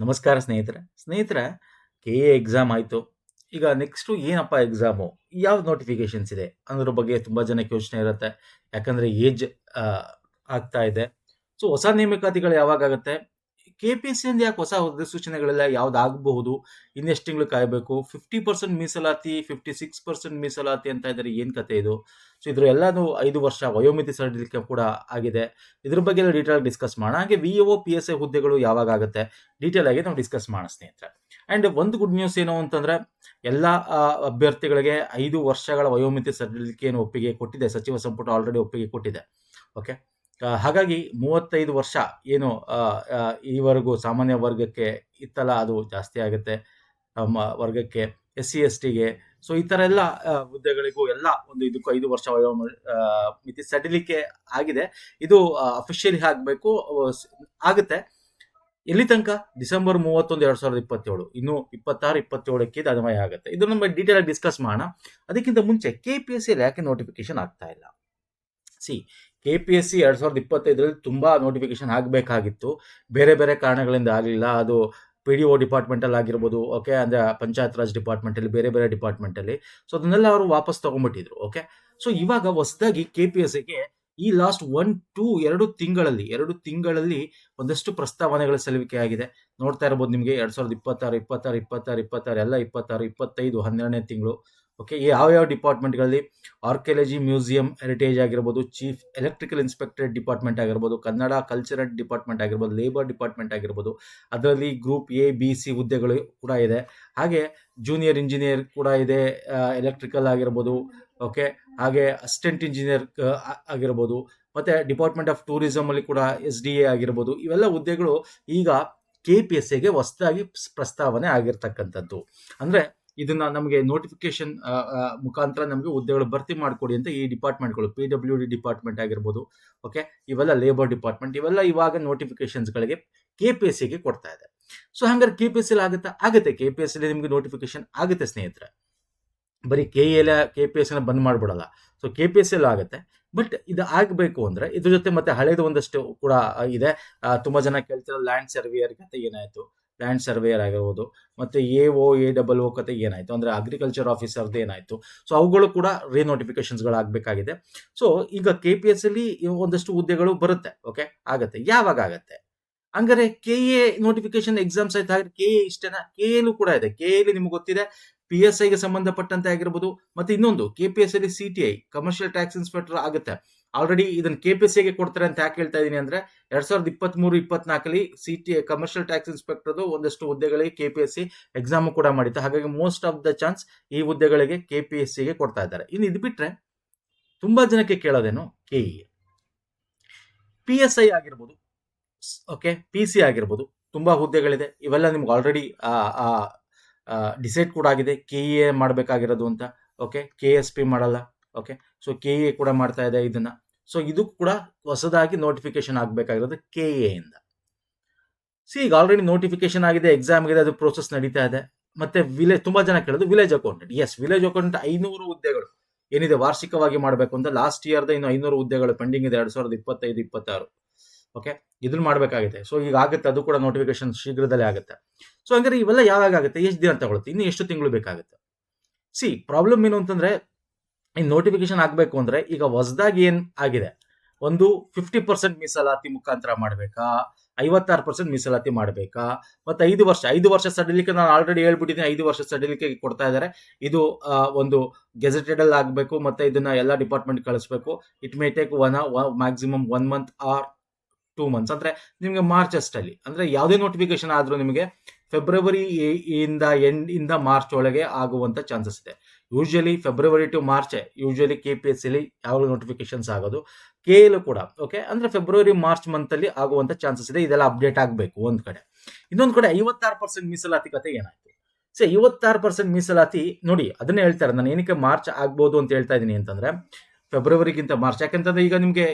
ನಮಸ್ಕಾರ ಸ್ನೇಹಿತರೆ K A exam ಆಯಿತು. ಈಗ ನೆಕ್ಸ್ಟು ಏನಪ್ಪ ಎಕ್ಸಾಮು, ಯಾವ ನೋಟಿಫಿಕೇಶನ್ಸ್ ಇದೆ ಅನ್ನೋದ್ರ ಬಗ್ಗೆ ತುಂಬ ಜನಕ್ಕೆ ಯೋಚನೆ ಇರುತ್ತೆ. ಯಾಕಂದರೆ ಏಜ್ ಆಗ್ತಾ ಇದೆ. ಸೊ ಹೊಸ ನೇಮಕಾತಿಗಳು ಯಾವಾಗಾಗುತ್ತೆ? ಕೆ ಪಿ ಎಸ್ ಸಿಯಿಂದ ಯಾಕೆ ಹೊಸ ಅಧಿಸೂಚನೆಗಳೆಲ್ಲ ಯಾವ್ದಾಗಬಹುದು? ಇನ್ನೆಷ್ಟು ತಿಂಗಳು ಕಾಯಬೇಕು? 50% ಮೀಸಲಾತಿ, 56% ಮೀಸಲಾತಿ ಅಂತ ಇದ್ದಾರೆ. ಏನು ಕತೆ ಇದು? ಸೊ ಇದ್ರ ಎಲ್ಲಾನು 5 ವರ್ಷ ವಯೋಮಿತಿ ಸಡಿಲಿಕೆ ಕೂಡ ಆಗಿದೆ. ಇದ್ರ ಬಗ್ಗೆ ಎಲ್ಲ ಡೀಟೇಲ್ ಡಿಸ್ಕಸ್ ಮಾಡೋಣ. ಹಾಗೆ V O P S I ಹುದ್ದೆಗಳು ಯಾವಾಗ ಆಗುತ್ತೆ ಡೀಟೇಲ್ ಆಗಿ ನಾವು ಡಿಸ್ಕಸ್ ಮಾಡೋಣ ಸ್ನೇಹಿತರೆ. ಆ್ಯಂಡ್ ಒಂದು ಗುಡ್ ನ್ಯೂಸ್ ಏನು ಅಂತಂದರೆ, ಎಲ್ಲ ಅಭ್ಯರ್ಥಿಗಳಿಗೆ 5 ವರ್ಷಗಳ ವಯೋಮಿತಿ ಸಡಿಲಿಕೆಯನ್ನು ಒಪ್ಪಿಗೆ ಕೊಟ್ಟಿದೆ. ಸಚಿವ ಸಂಪುಟ ಆಲ್ರೆಡಿ ಒಪ್ಪಿಗೆ ಕೊಟ್ಟಿದೆ. ಓಕೆ, ಹಾಗಾಗಿ 35 ವರ್ಷ ಏನು ಈವರೆಗೂ ಸಾಮಾನ್ಯ ವರ್ಗಕ್ಕೆ ಇತ್ತಲ್ಲ, ಅದು ಜಾಸ್ತಿ ಆಗುತ್ತೆ. ನಮ್ಮ ವರ್ಗಕ್ಕೆ, ಎಸ್ ಸಿ ಎಸ್ ಟಿಗೆ, ಸೊ ಈ ಥರ ಎಲ್ಲ ಹುದ್ದೆಗಳಿಗೂ ಎಲ್ಲ ಒಂದು ಇದಕ್ಕೂ 5 ವರ್ಷ ಮಿತಿ ಸಡಿಲಿಕೆ ಆಗಿದೆ. ಇದು ಅಫಿಷಿಯಲಿ ಆಗಬೇಕು, ಆಗುತ್ತೆ. ಎಲ್ಲಿ ತನಕ? ಡಿಸೆಂಬರ್ 31, 2027. ಇನ್ನು 26, 27ಕ್ಕೆ ಇದು ಅನ್ವಯ ಆಗುತ್ತೆ. ಇದು ನಮ್ಮ ಡೀಟೇಲ್ ಆಗಿ ಡಿಸ್ಕಸ್ ಮಾಡೋಣ. ಅದಕ್ಕಿಂತ ಮುಂಚೆ ಕೆ ಪಿ ಎಸ್ ಸಿ ಯಾಕೆ ನೋಟಿಫಿಕೇಶನ್ ಆಗ್ತಾ ಇಲ್ಲ? ಕೆ ಪಿ ಎಸ್ ಸಿ 2025ರಲ್ಲಿ ತುಂಬ ನೋಟಿಫಿಕೇಶನ್ ಆಗಬೇಕಾಗಿತ್ತು. ಬೇರೆ ಬೇರೆ ಕಾರಣಗಳಿಂದ ಆಗಲಿಲ್ಲ. ಅದು ಪಿ ಡಿ ಒ ಡಿಪಾರ್ಟ್ಮೆಂಟಲ್ಲಿ ಆಗಿರ್ಬೋದು, ಓಕೆ, ಅಂದರೆ ಪಂಚಾಯತ್ ರಾಜ್ ಡಿಪಾರ್ಟ್ಮೆಂಟಲ್ಲಿ, ಬೇರೆ ಬೇರೆ ಡಿಪಾರ್ಟ್ಮೆಂಟಲ್ಲಿ. ಸೊ ಅದನ್ನೆಲ್ಲ ಅವರು ವಾಪಸ್ ತೊಗೊಂಡ್ಬಿಟ್ಟಿದ್ರು. ಓಕೆ, ಸೊ ಇವಾಗ ಹೊಸದಾಗಿ ಕೆ ಪಿ ಎಸ್ ಸಿಗೆ ಈ ಲಾಸ್ಟ್ 2 ತಿಂಗಳಲ್ಲಿ ಒಂದಷ್ಟು ಪ್ರಸ್ತಾವನೆಗಳ ಸಲ್ಲಿಕೆ ಆಗಿದೆ. ನೋಡ್ತಾ ಇರ್ಬೋದು ನಿಮಗೆ 2026, 26 ಎಲ್ಲ 26, 25 12ನೇ ತಿಂಗಳು. ಓಕೆ, ಯಾವ್ಯಾವ ಡಿಪಾರ್ಟ್ಮೆಂಟ್ಗಳಲ್ಲಿ? ಆರ್ಕಿಯಾಲಜಿ ಮ್ಯೂಸಿಯಂ ಹೆರಿಟೇಜ್ ಆಗಿರ್ಬೋದು, ಚೀಫ್ ಎಲೆಕ್ಟ್ರಿಕಲ್ ಇನ್ಸ್ಪೆಕ್ಟರೇಟ್ ಡಿಪಾರ್ಟ್ಮೆಂಟ್ ಆಗಿರ್ಬೋದು, ಕನ್ನಡ ಕಲ್ಚರಲ್ ಡಿಪಾರ್ಟ್ಮೆಂಟ್ ಆಗಿರ್ಬೋದು, ಲೇಬರ್ ಡಿಪಾರ್ಟ್ಮೆಂಟ್ ಆಗಿರ್ಬೋದು. ಅದರಲ್ಲಿ ಗ್ರೂಪ್ ಎ ಬಿ ಸಿ ಹುದ್ದೆಗಳು ಕೂಡ ಇದೆ. ಹಾಗೆ ಜೂನಿಯರ್ ಇಂಜಿನಿಯರ್ ಕೂಡ ಇದೆ, ಎಲೆಕ್ಟ್ರಿಕಲ್ ಆಗಿರ್ಬೋದು. ಓಕೆ, ಹಾಗೆ ಅಸಿಸ್ಟೆಂಟ್ ಇಂಜಿನಿಯರ್ ಆಗಿರ್ಬೋದು. ಮತ್ತು ಡಿಪಾರ್ಟ್ಮೆಂಟ್ ಆಫ್ ಟೂರಿಸಮ್ ಅಲ್ಲಿ ಕೂಡ SDA ಆಗಿರ್ಬೋದು. ಇವೆಲ್ಲ ಹುದ್ದೆಗಳು ಈಗ ಕೆ ಪಿ ಎಸ್ ಸಿಗೆ ಹೊಸದಾಗಿ ಪ್ರಸ್ತಾವನೆ ಆಗಿರ್ತಕ್ಕಂಥದ್ದು. ಅಂದರೆ ಇದನ್ನ ನಮಗೆ ನೋಟಿಫಿಕೇಶನ್ ಮುಖಾಂತರ ನಮಗೆ ಹುದ್ದೆಗಳು ಭರ್ತಿ ಮಾಡಿಕೊಡಿ ಅಂತ ಈ ಡಿಪಾರ್ಟ್ಮೆಂಟ್ಗಳು, PWD ಡಿಪಾರ್ಟ್ಮೆಂಟ್ ಆಗಿರ್ಬೋದು, ಓಕೆ, ಇವೆಲ್ಲ ಲೇಬರ್ ಡಿಪಾರ್ಟ್ಮೆಂಟ್, ಇವೆಲ್ಲ ಇವಾಗ ನೋಟಿಫಿಕೇಶನ್ಸ್ಗಳಿಗೆ ಕೆ ಪಿ ಎಸ್ ಸಿಗೆ ಕೊಡ್ತಾ ಇದೆ. ಸೊ ಹಂಗಾರೆ ಕೆ ಪಿ ಎಸ್ ಸಿ ಆಗುತ್ತೆ. ಕೆ ಪಿ ಎಸ್ ಸಿ ನಿಮಗೆ ನೋಟಿಫಿಕೇಶನ್ ಆಗುತ್ತೆ ಸ್ನೇಹಿತರೆ. ಬರೀ ಕೆ ಪಿ ಎಸ್ ಬಂದ್ ಮಾಡ್ಬಿಡಲ್ಲ. So K P S C ಆಗುತ್ತೆ. ಬಟ್ ಇದು ಆಗಬೇಕು ಅಂದರೆ ಇದ್ರ ಜೊತೆ ಮತ್ತೆ ಹಳೇದು ಒಂದಷ್ಟು ಕೂಡ ಇದೆ. ತುಂಬ ಜನ ಕೇಳ್ತಿರೋ ಲ್ಯಾಂಡ್ ಸರ್ವೇಯರ್ ಕತೆ ಏನಾಯಿತು? ಲ್ಯಾಂಡ್ ಸರ್ವೇಯರ್ ಆಗಿರ್ಬೋದು, ಮತ್ತು AO ಕತೆ ಏನಾಯಿತು? ಅಂದರೆ ಅಗ್ರಿಕಲ್ಚರ್ ಆಫೀಸರ್ದು ಏನಾಯಿತು? ಸೊ ಅವುಗಳು ಕೂಡ ರೀನೋಟಿಫಿಕೇಶನ್ಸ್ಗಳಾಗಬೇಕಾಗಿದೆ. ಸೊ ಈಗ ಕೆ ಪಿ ಎಸ್ ಅಲ್ಲಿ ಒಂದಷ್ಟು ಹುದ್ದೆಗಳು ಬರುತ್ತೆ. ಓಕೆ, ಆಗುತ್ತೆ. ಯಾವಾಗ ಆಗುತ್ತೆ? ಹಂಗಾರೆ ಕೆ ಎ ನೋಟಿಫಿಕೇಶನ್ ಎಕ್ಸಾಮ್ಸ್ ಆಯ್ತು. ಹಾಗೆ ಕೆ ಎ ಇಷ್ಟೇನಾ? ಕೆ ಎಲು ಕೂಡ ಇದೆ. ಕೆ ಎಲ್ಲಿ ನಿಮ್ಗೆ ಗೊತ್ತಿದೆ, ಪಿ ಎಸ್ ಐಗೆ ಸಂಬಂಧಪಟ್ಟಂತೆ ಆಗಿರ್ಬೋದು. ಮತ್ತೆ ಇನ್ನೊಂದು ಕೆ ಪಿ ಎಸ್ ಅಲ್ಲಿ CTI, ಕಮರ್ಷಿಯಲ್ ಟ್ಯಾಕ್ಸ್ ಇನ್ಸ್ಪೆಕ್ಟರ್ ಆಗುತ್ತೆ. ಆಲ್ರೆಡಿ ಇದನ್ನ ಕೆ ಪಿ ಎಸ್ ಸಿಗೆ ಕೊಡ್ತಾರೆ ಅಂತ ಯಾಕೆ ಹೇಳ್ತಾ ಇದ್ದೀನಿ ಅಂದರೆ, 2023-24 CTI ಕಮರ್ಷಿಯಲ್ ಟ್ಯಾಕ್ಸ್ ಇನ್ಸ್ಪೆಕ್ಟರ್ದು ಒಂದಷ್ಟು ಹುದ್ದೆಗಳಿಗೆ K P S C exam ಕೂಡ ಮಾಡಿತ್ತು. ಹಾಗಾಗಿ ಮೋಸ್ಟ್ ಆಫ್ ದ ಚಾನ್ಸ್ ಈ ಹುದ್ದೆಗಳಿಗೆ ಕೆ ಪಿ ಎಸ್ ಸಿಗೆ ಕೊಡ್ತಾ ಇದ್ದಾರೆ. ಇನ್ನು ಇದು ಬಿಟ್ರೆ ತುಂಬಾ ಜನಕ್ಕೆ ಕೇಳೋದೇನು, K E, P S I ಆಗಿರ್ಬೋದು, ಓಕೆ, ಪಿ ಸಿ ಆಗಿರ್ಬೋದು. ತುಂಬಾ ಹುದ್ದೆಗಳಿದೆ. ಇವೆಲ್ಲ ನಿಮ್ಗೆ ಆಲ್ರೆಡಿ ಡಿಸೈಡ್ ಕೂಡ ಆಗಿದೆ, ಕೆ ಇ ಎ ಮಾಡಬೇಕಾಗಿರೋದು ಅಂತ. ಓಕೆ, ಕೆ ಎಸ್ ಪಿ ಮಾಡಲ್ಲ. Okay, so K E A ಕೂಡ ಮಾಡ್ತಾ ಇದೆ ಇದನ್ನ. ಸೊ ಇದು ಕೂಡ ಹೊಸದಾಗಿ ನೋಟಿಫಿಕೇಶನ್ ಆಗಬೇಕಾಗಿರೋದು ಕೆ ಎ ಇಂದ. ಈಗ ಆಲ್ರೆಡಿ ನೋಟಿಫಿಕೇಶನ್ ಆಗಿದೆ, ಎಕ್ಸಾಮ್ ಆಗಿದೆ, ಅದು ಪ್ರೋಸೆಸ್ ನಡೀತಾ ಇದೆ. ಮತ್ತೆ ತುಂಬಾ ಜನ ಕೇಳೋದು ವಿಲೇಜ್ ಅಕೌಂಟೆಂಟ್. ವಿಲೇಜ್ ಅಕೌಂಟೆಂಟ್ 500 ಹುದ್ದೆಗಳು ಏನಿದೆ ವಾರ್ಷಿಕವಾಗಿ ಮಾಡಬೇಕು ಅಂತ. ಲಾಸ್ಟ್ ಇಯರ್ದ ಇನ್ನು 500 ಹುದ್ದೆಗಳು ಪೆಂಡಿಂಗ್ ಇದೆ 2025-26. ಓಕೆ, ಇದನ್ನ ಮಾಡಬೇಕಾಗಿದೆ. ಸೊ ಈಗ ಆಗುತ್ತೆ, ಅದು ಕೂಡ ನೋಟಿಫಿಕೇಶನ್ ಶೀಘ್ರದಲ್ಲೇ ಆಗುತ್ತೆ. ಸೊ ಹಂಗಾರೆ ಇವೆಲ್ಲ ಯಾವಾಗ ಆಗುತ್ತೆ? ಎಷ್ಟು ದಿನ ತಗೊಳುತ್ತೆ? ಇನ್ನು ಎಷ್ಟು ತಿಂಗಳು ಬೇಕಾಗುತ್ತೆ? ಪ್ರಾಬ್ಲಮ್ ಏನು ಅಂತಂದ್ರೆ, ಈ ನೋಟಿಫಿಕೇಶನ್ ಆಗಬೇಕು ಅಂದ್ರೆ ಈಗ ಹೊಸದಾಗಿ ಏನ್ ಆಗಿದೆ, ಒಂದು 50% ಮೀಸಲಾತಿ ಮುಖಾಂತರ ಮಾಡಬೇಕಾ, 56% ಮೀಸಲಾತಿ ಮಾಡಬೇಕಾ, ಮತ್ತೆ 5 ವರ್ಷ ಸಡಿಲಿಕೆ ನಾನು ಆಲ್ರೆಡಿ ಹೇಳ್ಬಿಟ್ಟಿದ್ದೀನಿ. 5 ವರ್ಷ ಸಡಿಲಿಕೆ ಕೊಡ್ತಾ ಇದ್ದಾರೆ. ಇದು ಒಂದು ಗೆಜೆಟೆಡ್ ಅಲ್ಲಿ ಆಗಬೇಕು. ಮತ್ತೆ ಇದನ್ನ ಎಲ್ಲ ಡಿಪಾರ್ಟ್ಮೆಂಟ್ ಕಳಿಸ್ಬೇಕು. It may take maximum 1 month R 2 months. ಅಂದ್ರೆ ನಿಮಗೆ ಮಾರ್ಚ್ ಅಷ್ಟಲ್ಲಿ, ಅಂದ್ರೆ ಯಾವುದೇ ನೋಟಿಫಿಕೇಶನ್ ಆದ್ರೂ ನಿಮಗೆ ಫೆಬ್ರವರಿ ಇಂದ ಮಾರ್ಚ್ ಒಳಗೆ ಆಗುವಂತ ಚಾನ್ಸಸ್ ಇದೆ. Usually February to March usually K P S C ಯಾವಾಗ ನೋಟಿಫಿಕೇಶನ್ಸ್ ಆಗೋದು. ಕೆ ಎಲ್ ಕೂಡ ಓಕೆ, ಅಂದ್ರೆ ಫೆಬ್ರವರಿ ಮಾರ್ಚ್ ಮಂತ್ ಅಲ್ಲಿ ಆಗುವಂತ ಚಾನ್ಸಸ್ ಇದೆ. ಇದೆಲ್ಲ ಅಪ್ಡೇಟ್ ಆಗಬೇಕು ಒಂದ್ ಕಡೆ. ಇನ್ನೊಂದ್ ಕಡೆ 56% ಮೀಸಲಾತಿ ಕತೆ ಏನಾಯ್ತು? 56% ಮೀಸಲಾತಿ ನೋಡಿ, ಅದನ್ನೇ ಹೇಳ್ತಾರೆ. ನಾನು ಏನಕ್ಕೆ ಮಾರ್ಚ್ ಆಗ್ಬೋದು ಅಂತ ಹೇಳ್ತಾ ಇದ್ದೀನಿ ಅಂತಂದ್ರೆ, ಫೆಬ್ರವರಿಗಿಂತ ಮಾರ್ಚ್. ಯಾಕಂತಂದ್ರೆ ಈಗ ನಿಮಗೆ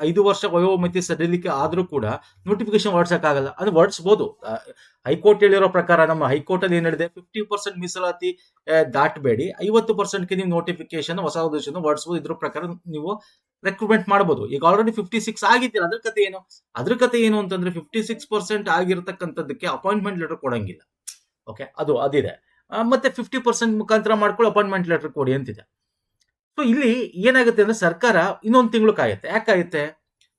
5 ವರ್ಷ ವಯೋಮಿತಿ ಸಡಿಲಿಕೆ ಆದ್ರೂ ಕೂಡ ನೋಟಿಫಿಕೇಶನ್ ಹೊರಡ್ಸಕ್ಕಾಗಲ್ಲ. ಅದು ಹೊರಡಿಸಬಹುದು. ಹೈಕೋರ್ಟ್ ಹೇಳಿರೋ ಪ್ರಕಾರ, ನಮ್ಮ ಹೈಕೋರ್ಟ್ ಅಲ್ಲಿ ಏನ್ ಹೇಳಿದೆ, 50% ಮೀಸಲಾತಿ ದಾಟಬೇಡಿ, 50%ಗೆ ನೀವು ನೋಟಿಫಿಕೇಶನ್ ಹೊಸ ಉದ್ದೇಶನ ಹೊರಡಿಸಬಹುದು. ಇದ್ರ ಪ್ರಕಾರ ನೀವು ರೆಕ್ರೂಟ್ಮೆಂಟ್ ಮಾಡಬಹುದು. ಈಗ ಆಲ್ರೆಡಿ 56 ಆಗಿದ್ದೀರಾ, ಅದ್ರ ಕತೆ ಏನು ಅಂತಂದ್ರೆ 56% ಆಗಿರತಕ್ಕಂಥದ್ದಕ್ಕೆ ಅಪಾಯಿಂಟ್ಮೆಂಟ್ ಲೆಟರ್ ಕೊಡಂಗಿಲ್ಲ. ಓಕೆ, ಅದಿದೆ. ಮತ್ತೆ 50% ಮುಖಾಂತರ ಮಾಡ್ಕೊಳ್ಳಿ, ಅಪಾಯಿಂಟ್ಮೆಂಟ್ ಲೆಟರ್ ಕೊಡಿ ಅಂತಿದೆ. ಸೊ ಇಲ್ಲಿ ಏನಾಗುತ್ತೆ ಅಂದ್ರೆ ಸರ್ಕಾರ ಇನ್ನೊಂದು ತಿಂಗಳು ಕಾಯುತ್ತೆ. ಯಾಕೆ ಕಾಯುತ್ತೆ?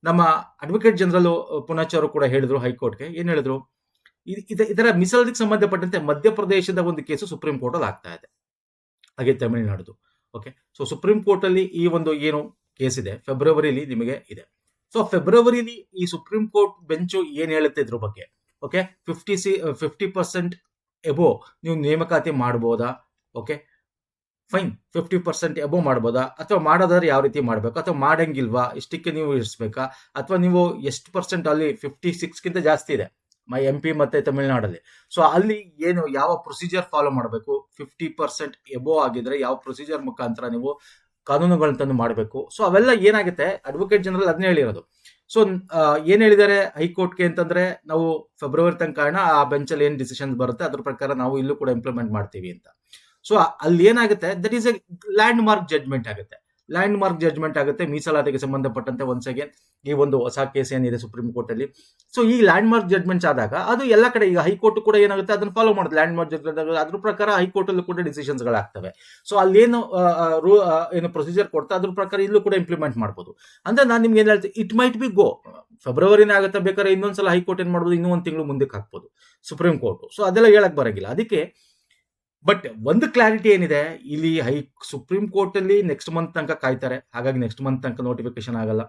ನಮ್ಮ ಅಡ್ವೊಕೇಟ್ ಜನರಲ್ ಪುಣಚ್ ಅವರು ಕೂಡ ಹೇಳಿದ್ರು ಹೈಕೋರ್ಟ್ಗೆ. ಏನ್ ಹೇಳಿದ್ರು? ಇದರ ಮೀಸಲಾತಿಗೆ ಸಂಬಂಧಪಟ್ಟಂತೆ ಮಧ್ಯಪ್ರದೇಶದ ಒಂದು ಕೇಸು ಸುಪ್ರೀಂ ಕೋರ್ಟ್ ಅಲ್ಲಿ ಆಗ್ತಾ ಇದೆ, ಹಾಗೆ ತಮಿಳುನಾಡುದು. ಓಕೆ, ಸೊ ಸುಪ್ರೀಂ ಕೋರ್ಟ್ ಅಲ್ಲಿ ಈ ಒಂದು ಏನು ಕೇಸ್ ಇದೆ, ಫೆಬ್ರವರಿಲಿ ನಿಮಗೆ ಇದೆ. ಸೊ ಫೆಬ್ರವರಿಲಿ ಈ ಸುಪ್ರೀಂ ಕೋರ್ಟ್ ಬೆಂಚು ಏನ್ ಹೇಳುತ್ತೆ ಇದ್ರ ಬಗ್ಗೆ? ಓಕೆ, 50% ಎಬೋ ನೀವು ನೇಮಕಾತಿ ಮಾಡಬಹುದಾ? ಓಕೆ ಫೈನ್, 50% ಎಬೋ ಮಾಡ್ಬೋದಾ? ಅಥವಾ ಮಾಡೋದಾದ್ರೆ ಯಾವ ರೀತಿ ಮಾಡಬೇಕು? ಅಥವಾ ಮಾಡಂಗಿಲ್ವಾ? ಇಷ್ಟಕ್ಕೆ ನೀವು ಇರಿಸ್ಬೇಕಾ? ಅಥವಾ ನೀವು ಎಷ್ಟು ಪರ್ಸೆಂಟ್ ಅಲ್ಲಿ 56ಗಿಂತ ಜಾಸ್ತಿ ಇದೆ MP ಮತ್ತೆ ತಮಿಳುನಾಡಲ್ಲಿ. ಸೊ ಅಲ್ಲಿ ಏನು ಯಾವ ಪ್ರೊಸೀಜರ್ ಫಾಲೋ ಮಾಡಬೇಕು? 50% ಎಬೋ ಆಗಿದ್ರೆ ಯಾವ ಪ್ರೊಸೀಜರ್ ಮುಖಾಂತರ ನೀವು ಕಾನೂನುಗಳನ್ನ ತಂದು ಮಾಡಬೇಕು? ಸೊ ಅವೆಲ್ಲ ಏನಾಗುತ್ತೆ, ಅಡ್ವೊಕೇಟ್ ಜನರಲ್ ಅದನ್ನೇ ಹೇಳಿರೋದು. ಸೊ ಏನ್ ಹೇಳಿದ್ದಾರೆ ಹೈಕೋರ್ಟ್ಗೆ ಅಂತಂದ್ರೆ, ನಾವು ಫೆಬ್ರವರಿ ತನಕ ಆ ಬೆಂಚಲ್ಲಿ ಏನ್ ಡಿಸಿಷನ್ ಬರುತ್ತೆ ಅದ್ರ ಪ್ರಕಾರ ನಾವು ಇಲ್ಲೂ ಕೂಡ ಇಂಪ್ಲಿಮೆಂಟ್ ಮಾಡ್ತೀವಿ ಅಂತ. ಸೊ ಅಲ್ಲಿ ಏನಾಗುತ್ತೆ, that is a landmark judgement ಆಗುತ್ತೆ ಮೀಸಲಾತಿಗೆ ಸಂಬಂಧಪಟ್ಟಂತೆ. ಒನ್ಸ್ ಅಗೇನ್ ಈ ಒಂದು ಹೊಸ ಕೇಸ್ ಏನಿದೆ ಸುಪ್ರೀಂ ಕೋರ್ಟ್ ಅಲ್ಲಿ, ಸೊ ಈ ಲ್ಯಾಂಡ್ ಮಾರ್ಕ್ ಜಡ್ಜ್ಮೆಂಟ್ಸ್ ಆದಾಗ ಅದು ಎಲ್ಲ ಕಡೆ, ಈಗ ಹೈಕೋರ್ಟ್ ಕೂಡ ಏನಾಗುತ್ತೆ ಅದನ್ನ ಫಾಲೋ ಮಾಡುತ್ತೆ. ಲ್ಯಾಂಡ್ ಮಾರ್ಕ್ ಜಡ್ಜ್ಮೆಂಟ್ ಅದ್ರ ಪ್ರಕಾರ ಹೈಕೋರ್ಟ್ ಅಲ್ಲೂ ಕೂಡ ಡಿಸಿಷನ್ಸ್ ಗಳಾಗ್ತವೆ. ಸೊ ಅಲ್ಲೇನು ಏನು ಪ್ರೊಸೀಜರ್ ಕೊಡ್ತಾ ಅದ್ರ ಪ್ರಕಾರ ಇಲ್ಲೂ ಕೂಡ ಇಂಪ್ಲಿಮೆಂಟ್ ಮಾಡ್ಬೋದು. ಅಂದ್ರೆ ನಾನು ನಿಮ್ಗೆ ಏನ್ ಹೇಳ್ತೀನಿ, ಇಟ್ ಮೈಟ್ ಬಿ ಗೋ ಫೆಬ್ರವರಿನೇ ಆಗುತ್ತೆ, ಬೇಕಾದ್ರೆ ಇನ್ನೊಂದ್ಸಲ ಹೈಕೋರ್ಟ್ ಏನ್ ಮಾಡ್ಬೋದು, ಇನ್ನೂ ಒಂದು ತಿಂಗಳು ಮುಂದಕ್ಕೆ ಹಾಕ್ಬೋದು ಸುಪ್ರೀಂ ಕೋರ್ಟ್. ಸೊ ಅದೆಲ್ಲ ಹೇಳಕ್ ಬರಂಗಿಲ್ಲ ಅದಕ್ಕೆ. ಬಟ್ ಒಂದು ಕ್ಲಾರಿಟಿ ಏನಿದೆ ಇಲ್ಲಿ, ಸುಪ್ರೀಂ ಕೋರ್ಟ್ ಅಲ್ಲಿ ನೆಕ್ಸ್ಟ್ ಮಂತ್ ತನಕ ಕಾಯ್ತಾರೆ. ಹಾಗಾಗಿ ನೆಕ್ಸ್ಟ್ ಮಂತ್ ತನಕ ನೋಟಿಫಿಕೇಶನ್ ಆಗಲ್ಲ,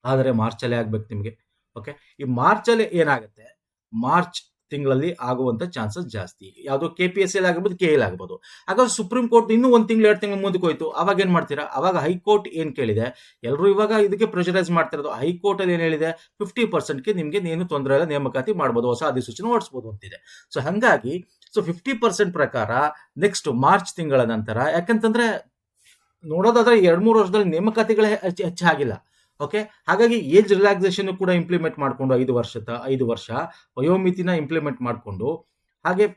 ಆದರೆ ಮಾರ್ಚ್ ಅಲ್ಲೇ ಆಗ್ಬೇಕು ನಿಮಗೆ. ಓಕೆ, ಈ ಮಾರ್ಚ್ ಅಲ್ಲಿ ಏನಾಗುತ್ತೆ, ಮಾರ್ಚ್ ತಿಂಗಳಲ್ಲಿ ಆಗುವಂತ ಚಾನ್ಸಸ್ ಜಾಸ್ತಿ. ಯಾವುದು KPSC ಆಗಿರ್ಬೋದು, KL ಆಗ್ಬೋದು. ಹಾಗಾದ್ರೆ ಸುಪ್ರೀಂ ಕೋರ್ಟ್ ಇನ್ನೂ 1 ತಿಂಗಳು 2 ತಿಂಗಳು ಮುಂದಕ್ಕೆ ಹೋಯ್ತು, ಅವಾಗ ಏನ್ ಮಾಡ್ತೀರಾ? ಅವಾಗ ಹೈಕೋರ್ಟ್ ಏನ್ ಕೇಳಿದೆ, ಎಲ್ಲರೂ ಇವಾಗ ಇದಕ್ಕೆ ಪ್ರೆಷರೈಸ್ ಮಾಡ್ತಿರೋದು. ಹೈಕೋರ್ಟ್ ಅಲ್ಲಿ ಏನ್ ಹೇಳಿದೆ, 50%ಗೆ ನಿಮ್ಗೆ ಏನು ತೊಂದರೆ ಇಲ್ಲ, ನೇಮಕಾತಿ ಮಾಡ್ಬೋದು, ಹೊಸ ಅಧಿಸೂಚನೆ ಹೊರಡಿಸಬಹುದು ಅಂತಿದೆ. ಸೊ ಹಂಗಾಗಿ 50% ಪ್ರಕಾರ ನೆಕ್ಸ್ಟ್ ಮಾರ್ಚ್ ತಿಂಗಳ ನಂತರ, ಯಾಕಂತಂದ್ರೆ ನೋಡೋದಾದ್ರೆ 2-3 ವರ್ಷದಲ್ಲಿ ನೇಮಕಾತಿಗಳೇ ಹೆಚ್ಚಾಗಿಲ್ಲ. ಓಕೆ, ಹಾಗಾಗಿ ಏಜ್ ರಿಲ್ಯಾಕ್ಸೇಷನ್ ಕೂಡ ಇಂಪ್ಲಿಮೆಂಟ್ ಮಾಡ್ಕೊಂಡು 5 ವರ್ಷ ವಯೋಮಿತಿನ ಇಂಪ್ಲಿಮೆಂಟ್ ಮಾಡ್ಕೊಂಡು, ಹಾಗೆ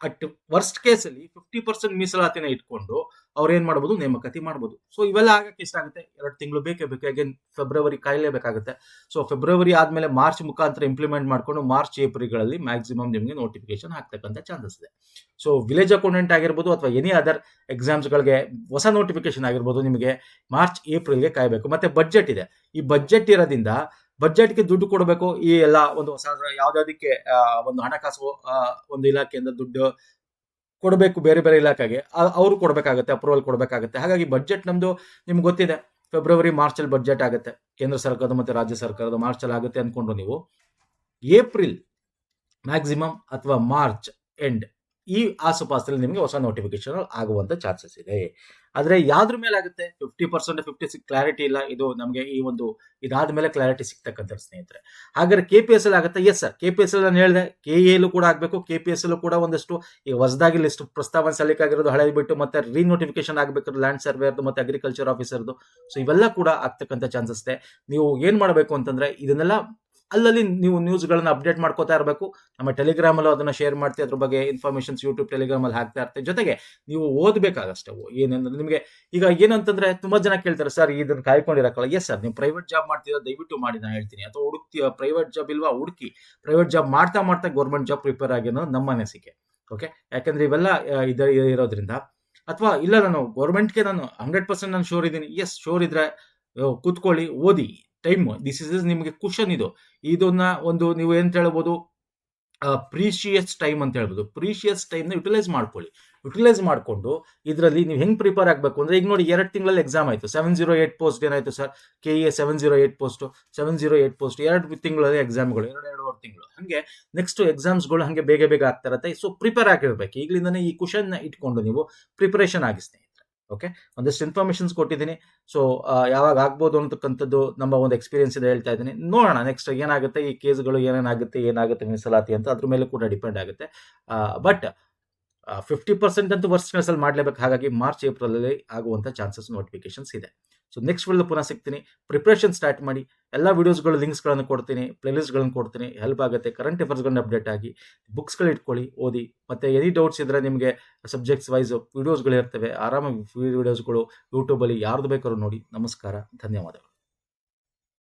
ಅಟ್ ವರ್ಸ್ಟ್ ಕೇಸ್ ಅಲ್ಲಿ 50% ಮೀಸಲಾತಿನ ಇಟ್ಕೊಂಡು ಅವ್ರು ಏನ್ ಮಾಡಬಹುದು, ನೇಮಕಾತಿ ಮಾಡಬಹುದು. ಸೊ ಇವೆಲ್ಲ ಆಗಕ್ಕೆ ಎಷ್ಟಾಗುತ್ತೆ, 2 ತಿಂಗಳು ಬೇಕೇ ಬೇಕು. ಅಗೇನ್ ಫೆಬ್ರವರಿ ಕಾಯಲೇಬೇಕಾಗುತ್ತೆ. ಸೊ ಫೆಬ್ರವರಿ ಆದ್ಮೇಲೆ ಮಾರ್ಚ್ ಮುಖಾಂತರ ಇಂಪ್ಲಿಮೆಂಟ್ ಮಾಡ್ಕೊಂಡು ಮಾರ್ಚ್ ಏಪ್ರಿಲ್ಗಳಲ್ಲಿ ಮ್ಯಾಕ್ಸಿಮಮ್ ನಿಮಗೆ ನೋಟಿಫಿಕೇಶನ್ ಆಗ್ತಕ್ಕಂಥ ಚಾನ್ಸಸ್ ಇದೆ. ಸೊ ವಿಲೇಜ್ ಅಕೌಂಟೆಂಟ್ ಆಗಿರ್ಬೋದು ಅಥವಾ ಎನಿ ಅದರ್ ಎಕ್ಸಾಮ್ಸ್ ಗಳಿಗೆ ಹೊಸ ನೋಟಿಫಿಕೇಶನ್ ಆಗಿರ್ಬೋದು, ನಿಮಗೆ ಮಾರ್ಚ್ ಏಪ್ರಿಲ್ಗೆ ಕಾಯಬೇಕು. ಮತ್ತೆ ಬಡ್ಜೆಟ್ ಇದೆ. ಈ ಬಡ್ಜೆಟ್ ಇರೋದ್ರಿಂದ ಬಡ್ಜೆಟ್ಗೆ ದುಡ್ಡು ಕೊಡಬೇಕು. ಈ ಎಲ್ಲ ಒಂದು ಹೊಸ ಯಾವ್ದಾದಕ್ಕೆ ಒಂದು ಹಣಕಾಸು ಒಂದು ಇಲಾಖೆಯಿಂದ ದುಡ್ಡು ಕೊಡಬೇಕು, ಬೇರೆ ಬೇರೆ ಇಲಾಖೆಗೆ ಅವರು ಕೊಡಬೇಕಾಗುತ್ತೆ, ಅಪ್ರೂವಲ್ ಕೊಡಬೇಕಾಗುತ್ತೆ. ಹಾಗಾಗಿ ಬಡ್ಜೆಟ್ ನಮ್ದು ನಿಮ್ಗೆ ಗೊತ್ತಿದೆ, ಫೆಬ್ರವರಿ ಮಾರ್ಚ್ ಅಲ್ಲಿ ಬಡ್ಜೆಟ್ ಆಗುತ್ತೆ. ಕೇಂದ್ರ ಸರ್ಕಾರದ ಮತ್ತೆ ರಾಜ್ಯ ಸರ್ಕಾರದ ಮಾರ್ಚ್ ಅಲ್ಲಿ ಆಗುತ್ತೆ ಅನ್ಕೊಂಡು ನೀವು ಏಪ್ರಿಲ್ ಮ್ಯಾಕ್ಸಿಮಮ್ ಅಥವಾ ಮಾರ್ಚ್ ಎಂಡ್ ಈ ಆಸುಪಾಸಲ್ಲಿ ನಿಮಗೆ ಹೊಸ ನೋಟಿಫಿಕೇಶನ್ ಆಗುವಂತ ಚಾನ್ಸಸ್ ಇದೆ. ಆದ್ರೆ ಯಾವ್ದ್ರ ಮೇಲೆ ಆಗುತ್ತೆ, 50% 56 ಕ್ಲಾರಿಟಿ ಇಲ್ಲ. ಇದು ನಮಗೆ ಈ ಒಂದು ಇದಾದ್ಮೇಲೆ ಕ್ಲಾರಿಟಿ ಸಿಗ್ತಕ್ಕಂಥ ಸ್ನೇಹಿತರೆ. ಹಾಗಾದ್ರೆ KPSC ಆಗುತ್ತೆ? ಎಸ್ ಸರ್, KPSC ನಾನು ಹೇಳಿದೆ, KA ಕೂಡ ಆಗ್ಬೇಕು. KPSC ಕೂಡ ಒಂದಷ್ಟು ಈಗ ಹೊಸದಾಗಿ ಲಿಸ್ಟ್ ಪ್ರಸ್ತಾವನೆ ಸಲ್ಲಿಕಾಗಿರೋದು ಹಳೆ ಬಿಟ್ಟು ಮತ್ತೆ ರೀನೋಟಿಫಿಕೇಶನ್ ಆಗ್ಬೇಕು, ಲ್ಯಾಂಡ್ ಸರ್ವೇರ್ದು ಮತ್ತೆ ಅಗ್ರಿಕಲ್ಚರ್ ಆಫೀಸರ್ದು. ಸೊ ಇವೆಲ್ಲ ಕೂಡ ಆಗ್ತಕ್ಕಂಥ ಚಾನ್ಸಸ್ ಇದೆ. ನೀವು ಏನ್ ಮಾಡಬೇಕು ಅಂತಂದ್ರೆ, ಇದನ್ನೆಲ್ಲ ಅಲ್ಲಲ್ಲಿ ನೀವು ನ್ಯೂಸ್ಗಳನ್ನ ಅಪ್ಡೇಟ್ ಮಾಡ್ಕೋತಾ ಇರಬೇಕು. ನಮ್ಮ ಟೆಲಿಗ್ರಾಮ್ ಅಲ್ಲೂ ಅದನ್ನ ಶೇರ್ ಮಾಡ್ತೀವಿ. ಅದ್ರ ಬಗ್ಗೆ ಇನ್ಫಾರ್ಮೇಶನ್ಸ್ ಯೂಟ್ಯೂಬ್ ಟೆಲಿಗ್ರಾಮ್ ಅಲ್ಲಿ ಹಾಕ್ತಾ ಇರ್ತೀವಿ. ಜೊತೆಗೆ ನೀವು ಓದಬೇಕಾಗಷ್ಟೇ. ಏನಂದ್ರೆ ನಿಮಗೆ ಈಗ ಏನಂತಂದ್ರೆ ತುಂಬಾ ಜನ ಕೇಳ್ತಾರೆ, ಸರ್ ಇದನ್ನ ಕಾಯ್ಕೊಂಡಿರಕ್ಕಲ್ಲ. ಎಸ್ ಸರ್, ನೀವು ಪ್ರೈವೇಟ್ ಜಾಬ್ ಮಾಡ್ತೀರಾ, ದಯವಿಟ್ಟು ಮಾಡಿ ನಾನು ಹೇಳ್ತೀನಿ. ಅಥವಾ ಹುಡುಕ್ತೀಯ ಪ್ರೈವೇಟ್ ಜಾಬ್ ಇಲ್ವಾ, ಹುಡುಕಿ. ಪ್ರೈವೇಟ್ ಜಾಬ್ ಮಾಡ್ತಾ ಗೌರ್ಮೆಂಟ್ ಜಾಬ್ ಪ್ರಿಪೇರ್ ಆಗಿ ಅನ್ನೋದು ನಮ್ಮ ಅನಿಸಿಕೆ. ಓಕೆ, ಯಾಕಂದ್ರೆ ಇವೆಲ್ಲ ಇರೋದ್ರಿಂದ. ಅಥವಾ ಇಲ್ಲ ನಾನು ಗೌರ್ಮೆಂಟ್ಗೆ ನಾನು 100% ನಾನು ಶೋರ್ ಇದ್ದೀನಿ. ಎಸ್, ಶೋರ್ ಇದ್ರೆ ಕೂತ್ಕೊಳ್ಳಿ, ಓದಿ. ಟೈಮ್ ದಿಸ್ ಇಸ್ ನಿಮಗೆ ಕುಶನ್. ಇದನ್ನ ಒಂದು ನೀವು ಏನ್ ಹೇಳ್ಬೋದು, ಪ್ರೀಶಿಯಸ್ ಟೈಮ್ ಅಂತ ಹೇಳ್ಬೋದು. ಪ್ರೀಶಿಯಸ್ ಟೈಮ್ ನ ಯುಟಿಲೈಸ್ ಮಾಡ್ಕೊಂಡು ಇದರಲ್ಲಿ ನೀವು ಹೆಂಗ್ ಪ್ರಿಪೇರ್ ಆಗಬೇಕು ಅಂದ್ರೆ, ಈಗ ನೋಡಿ 2 ತಿಂಗಳಲ್ಲಿ ಎಕ್ಸಾಮ್ ಆಯ್ತು. 708 ಪೋಸ್ಟ್ ಏನಾಯ್ತು ಸರ್, KA 708 ಪೋಸ್ಟ್ 2 ತಿಂಗಳಲ್ಲಿ ಎಕ್ಸಾಮ್ಗಳು, 2.5 ತಿಂಗಳು. ಹಂಗೆ ನೆಕ್ಸ್ಟ್ ಎಕ್ಸಾಮ್ಸ್ಗಳು ಹಂಗೆ ಬೇಗ ಆಗ್ತಾ ಇರತ್ತೆ. ಸೊ ಪ್ರಿಪೇರ್ ಆಗಿರ್ಬೇಕು ಈಗಲಿಂದಾನೆ. ಈ ಕ್ವಶನ್ ನ ಇಟ್ಕೊಂಡು ನೀವು ಪ್ರಿಪರೇಷನ್ ಆಗಿ ಸ್ನೇಹಿತರೆ. ಓಕೆ, ಒಂದಷ್ಟು ಇನ್ಫಾರ್ಮೇಶನ್ಸ್ ಕೊಟ್ಟಿದ್ದೀನಿ. ಸೊ ಯಾವಾಗ ಆಗ್ಬೋದು ಅಂತಕ್ಕಂಥದ್ದು ನಮ್ಮ ಒಂದು ಎಕ್ಸ್ಪೀರಿಯನ್ಸ್ ಇದೆ ಹೇಳ್ತಾ ಇದ್ದೀನಿ. ನೋಡೋಣ ನೆಕ್ಸ್ಟ್ ಏನಾಗುತ್ತೆ, ಈ ಕೇಸ್ಗಳು ಏನಾಗುತ್ತೆ ಮೀಸಲಾತಿ ಅಂತ ಅದ್ರ ಮೇಲೆ ಕೂಡ ಡಿಪೆಂಡ್ ಆಗುತ್ತೆ. ಬಟ್ 50% ಅಂತೂ ವರ್ಸ್ಟ್ ಕೇಸಲ್ಲಿ ಮಾಡಲೇಬೇಕು. ಹಾಗಾಗಿ ಮಾರ್ಚ್, ಏಪ್ರಿಲಲ್ಲಿ ಆಗುವಂಥ ಚಾನ್ಸಸ್ ನೋಟಿಫಿಕೇಷನ್ಸ್ ಇದೆ. ಸೊ ನೆಕ್ಸ್ಟ್ ವಿಡಿಯೋದಲ್ಲಿ ಪುನಃ ಸಿಗ್ತೀನಿ. ಪ್ರಿಪ್ರೇಷನ್ ಸ್ಟಾರ್ಟ್ ಮಾಡಿ. ಎಲ್ಲ ವಿಡಿಯೋಸ್ಗಳು ಲಿಂಕ್ಸ್ಗಳನ್ನು ಕೊಡ್ತೀನಿ, ಪ್ಲೇಲಿಸ್ಟ್ಗಳನ್ನು ಕೊಡ್ತೀನಿ, ಹೆಲ್ಪ್ ಆಗುತ್ತೆ. ಕರೆಂಟ್ ಅಫೇರ್ಸ್ಗಳನ್ನ ಅಪ್ಡೇಟ್ ಆಗಿ, ಬುಕ್ಸ್ಗಳು ಇಟ್ಕೊಳ್ಳಿ, ಓದಿ. ಮತ್ತು ಎನಿ ಡೌಟ್ಸ್ ಇದ್ದರೆ ನಿಮಗೆ ಸಬ್ಜೆಕ್ಟ್ಸ್ ವೈಸು ವಿಡಿಯೋಸ್ಗಳು ಇರ್ತವೆ. ಆರಾಮಾಗಿ ವಿಡಿಯೋಸ್ಗಳು ಯೂಟ್ಯೂಬಲ್ಲಿ ಯಾರ್ದು ಬೇಕಾದ್ರೂ ನೋಡಿ. ನಮಸ್ಕಾರ, ಧನ್ಯವಾದಗಳು.